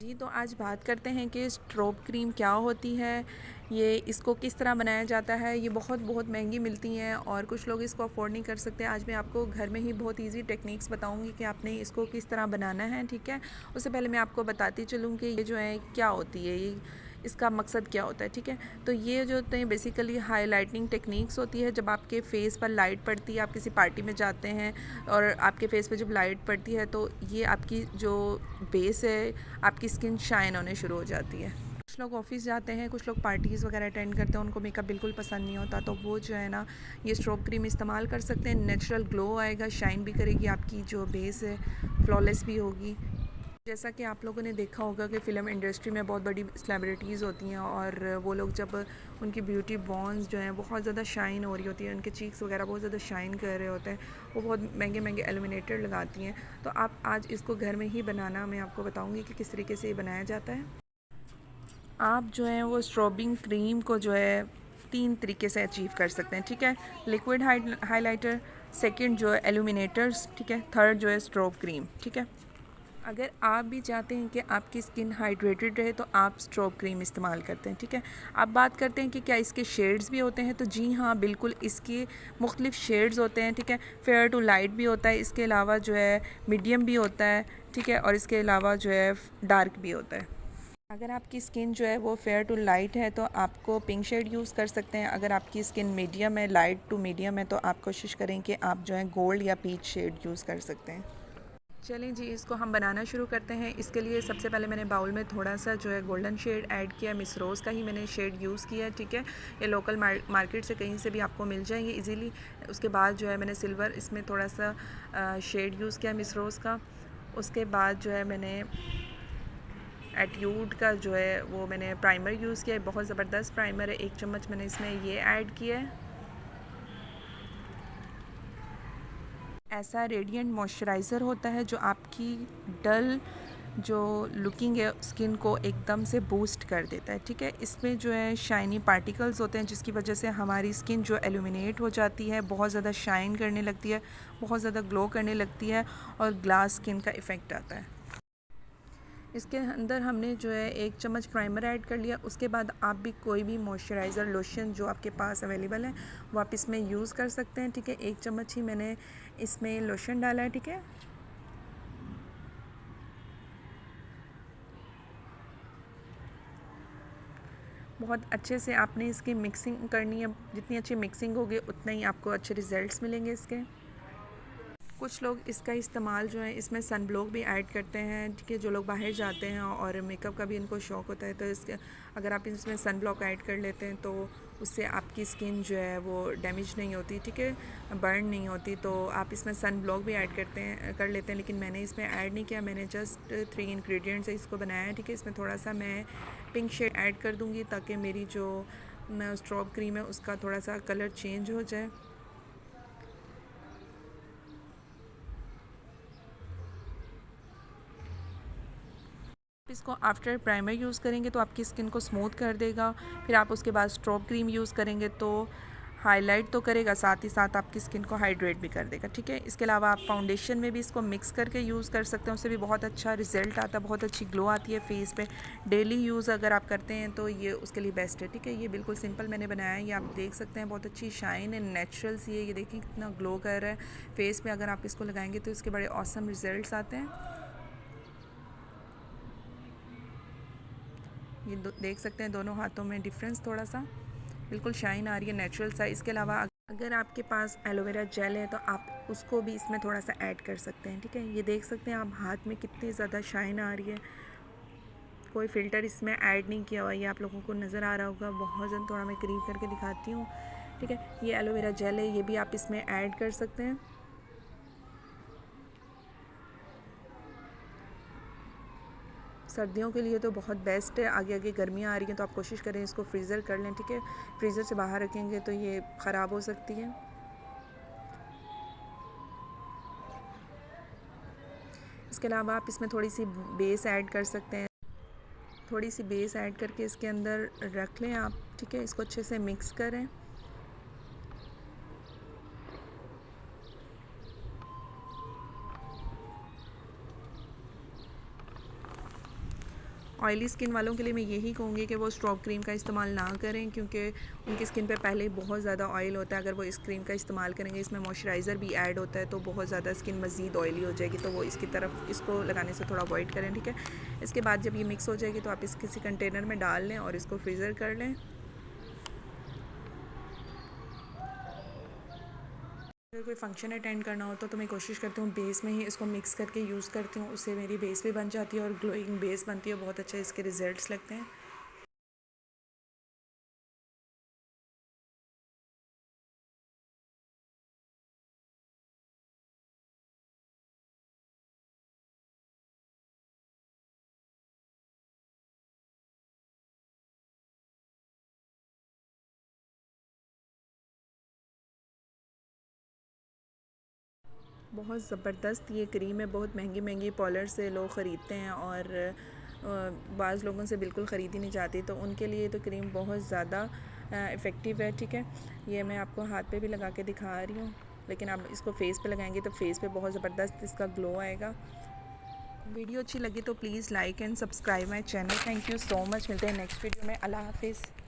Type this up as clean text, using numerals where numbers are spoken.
जी, तो आज बात करते हैं कि स्ट्रॉब क्रीम क्या होती है, ये इसको किस तरह बनाया जाता है। ये बहुत बहुत महंगी मिलती हैं और कुछ लोग इसको अफोर्ड नहीं कर सकते। आज मैं आपको घर में ही बहुत इजी टेक्निक्स बताऊंगी कि आपने इसको किस तरह बनाना है, ठीक है। उससे पहले मैं आपको बताती चलूँ कि ये जो है क्या होती है, ये इसका मकसद क्या होता है, ठीक है। तो ये जो होते हैं बेसिकली हाईलाइटनिंग टेक्निक्स होती है। जब आपके फेस पर लाइट पड़ती है, आप किसी पार्टी में जाते हैं और आपके फेस पे जब लाइट पड़ती है तो ये आपकी जो बेस है, आपकी स्किन शाइन होने शुरू हो जाती है। कुछ लोग ऑफिस जाते हैं, कुछ लोग पार्टीज़ वगैरह अटेंड करते हैं, उनको मेकअप बिल्कुल पसंद नहीं होता, तो वो जो है ना ये स्ट्रॉब क्रीम इस्तेमाल कर सकते हैं। नेचुरल ग्लो आएगा, शाइन भी करेगी, आपकी जो बेस है फ्लॉलेस भी होगी। जैसा कि आप लोगों ने देखा होगा कि फ़िल्म इंडस्ट्री में बहुत बड़ी सेलिब्रिटीज़ होती हैं और वो लोग जब उनकी ब्यूटी बॉन्स जो हैं बहुत ज़्यादा शाइन हो रही होती है, उनके चीक्स वगैरह बहुत ज़्यादा शाइन कर रहे होते हैं, वो बहुत महंगे महंगे एल्यूमिनेटर लगाती हैं। तो आप आज इसको घर में ही बनाना मैं आपको बताऊँगी कि किस तरीके से ये बनाया जाता है। आप जो है वो स्ट्रॉबिंग क्रीम को जो है 3 तरीके से अचीव कर सकते हैं, ठीक है। लिक्विड हाइलाइटर, सेकंड जो है एल्यूमिनेटर्स, ठीक है। थर्ड जो है स्ट्रॉब क्रीम, ठीक है। अगर आप भी चाहते हैं कि आपकी स्किन हाइड्रेटेड रहे तो आप स्ट्रॉब क्रीम इस्तेमाल करते हैं, ठीक है। अब बात करते हैं कि क्या इसके शेड्स भी होते हैं, तो जी हाँ बिल्कुल, इसके मुख्तलिफ शेड्स होते हैं, ठीक है। फेयर टू लाइट भी होता है, इसके अलावा जो है मीडियम भी होता है, ठीक है, और इसके अलावा जो है डार्क भी होता है। अगर आपकी स्किन जो है वो फेयर टू लाइट है तो आपको पिंक शेड यूज़ कर सकते हैं। अगर आपकी स्किन मीडियम है, लाइट टू मीडियम है, तो आप कोशिश करें कि आप जो है गोल्ड या पीच शेड यूज़ कर सकते हैं। चलें जी, इसको हम बनाना शुरू करते हैं। इसके लिए सबसे पहले मैंने बाउल में थोड़ा सा जो है गोल्डन शेड ऐड किया, मिस रोज़ का ही मैंने शेड यूज़ किया है, ठीक है। ये लोकल मार्केट से कहीं से भी आपको मिल जाएंगे इजीली। उसके बाद जो है मैंने सिल्वर इसमें थोड़ा सा शेड यूज़ किया मिस रोज़ का। उसके बाद जो है मैंने एट्यूड का जो है वो मैंने प्राइमर यूज़ किया है, बहुत ज़बरदस्त प्राइमर है, 1 चम्मच मैंने इसमें ये ऐड किया है। ऐसा रेडिएंट मॉइस्चराइज़र होता है जो आपकी डल जो लुकिंग है स्किन को एकदम से बूस्ट कर देता है, ठीक है। इसमें जो है शाइनी पार्टिकल्स होते हैं जिसकी वजह से हमारी स्किन जो एल्यूमिनेट हो जाती है, बहुत ज़्यादा शाइन करने लगती है, बहुत ज़्यादा ग्लो करने लगती है और ग्लास स्किन का इफ़ेक्ट आता है। इसके अंदर हमने जो है 1 चम्मच प्राइमर ऐड कर लिया। उसके बाद आप भी कोई भी मॉइस्चराइज़र लोशन जो आपके पास अवेलेबल है वो आप इसमें यूज़ कर सकते हैं, ठीक है। 1 चम्मच ही मैंने इसमें लोशन डाला है, ठीक है। बहुत अच्छे से आपने इसकी मिक्सिंग करनी है, जितनी अच्छी मिक्सिंग होगी उतना ही आपको अच्छे रिज़ल्ट्स मिलेंगे इसके। कुछ लोग इसका इस्तेमाल जो है इसमें सन ब्लॉक भी ऐड करते हैं, ठीक है। जो लोग बाहर जाते हैं और मेकअप का भी इनको शौक़ होता है तो इसके अगर आप इसमें सन ब्लॉक ऐड कर लेते हैं तो उससे आपकी स्किन जो है वो डैमेज नहीं होती, ठीक है, बर्न नहीं होती। तो आप इसमें सन ब्लॉक भी ऐड कर लेते हैं, लेकिन मैंने इसमें ऐड नहीं किया। मैंने जस्ट 3 इंग्रेडिएंट्स से इसको बनाया है, ठीक है। इसमें थोड़ा सा मैं पिंक शेड ऐड कर दूँगी ताकि मेरी जो स्ट्रॉब क्रीम है उसका थोड़ा सा कलर चेंज हो जाए। इसको आफ्टर प्राइमर यूज़ करेंगे तो आपकी स्किन को स्मूथ कर देगा। फिर आप उसके बाद स्ट्रॉब क्रीम यूज़ करेंगे तो हाईलाइट तो करेगा, साथ ही साथ आपकी स्किन को हाइड्रेट भी कर देगा, ठीक है। इसके अलावा आप फाउंडेशन में भी इसको मिक्स करके यूज़ कर सकते हैं, उससे भी बहुत अच्छा रिजल्ट आता है, बहुत अच्छी ग्लो आती है फेस पे। डेली यूज़ अगर आप करते हैं तो ये उसके लिए बेस्ट है, ठीक है। ये बिल्कुल सिंपल मैंने बनाया है, ये आप देख सकते हैं, बहुत अच्छी शाइन है, नेचुरल सी है। ये देखिए कितना ग्लो कर रहा है फेस पे। अगर आप इसको लगाएंगे तो इसके बड़े ऑसम रिजल्ट्स आते हैं। ये देख सकते हैं दोनों हाथों में डिफरेंस, थोड़ा सा बिल्कुल शाइन आ रही है, नेचुरल सा। इसके अलावा अगर आपके पास एलोवेरा जेल है तो आप उसको भी इसमें थोड़ा सा ऐड कर सकते हैं, ठीक है। ये देख सकते हैं आप हाथ में कितनी ज़्यादा शाइन आ रही है, कोई फ़िल्टर इसमें ऐड नहीं किया हुआ। ये आप लोगों को नज़र आ रहा होगा, बहुत ज़्यादा थोड़ा मैं करीब करके दिखाती हूँ, ठीक है। ये एलोवेरा जेल है, ये भी आप इसमें ऐड कर सकते हैं। सर्दियों के लिए तो बहुत बेस्ट है। आगे आगे गर्मियाँ आ रही हैं तो आप कोशिश करें इसको फ्रीज़र कर लें, ठीक है। फ्रीज़र से बाहर रखेंगे तो ये ख़राब हो सकती है। इसके अलावा आप इसमें थोड़ी सी बेस ऐड कर सकते हैं, थोड़ी सी बेस ऐड करके इसके अंदर रख लें आप, ठीक है। इसको अच्छे से मिक्स करें। ऑयली स्किन वालों के लिए मैं यही कहूँगी कि वो स्ट्रॉब क्रीम का इस्तेमाल ना करें, क्योंकि उनकी स्किन पे पहले ही बहुत ज़्यादा ऑयल होता है। अगर वो इस क्रीम का इस्तेमाल करेंगे, इसमें मॉइस्चराइज़र भी ऐड होता है, तो बहुत ज़्यादा स्किन मज़ीद ऑयली हो जाएगी। तो वो इसकी तरफ इसको लगाने से थोड़ा अवॉइड करें, ठीक है। इसके बाद जब ये मिक्स हो जाएगी तो आप इस किसी कंटेनर में डाल लें और इसको फ्रीज़र कर लें। अगर कोई फंक्शन अटेंड करना होता तो मैं कोशिश करती हूँ बेस में ही इसको मिक्स करके यूज़ करती हूँ, उससे मेरी बेस भी बन जाती है और ग्लोइंग बेस बनती है, बहुत अच्छे इसके रिजल्ट्स लगते हैं। बहुत ज़बरदस्त ये क्रीम है, बहुत महंगी महंगी पार्लर से लोग ख़रीदते हैं और बाज़ लोगों से बिल्कुल ख़रीदी नहीं जाती, तो उनके लिए तो क्रीम बहुत ज़्यादा इफ़ेक्टिव है, ठीक है। ये मैं आपको हाथ पे भी लगा के दिखा रही हूँ, लेकिन आप इसको फेस पे लगाएंगे तो फेस पे बहुत ज़बरदस्त इसका ग्लो आएगा। वीडियो अच्छी लगी तो please like and subscribe my channel. Thank you so much. मिलते हैं नेक्स्ट वीडियो में। अल्लाह हाफिज़।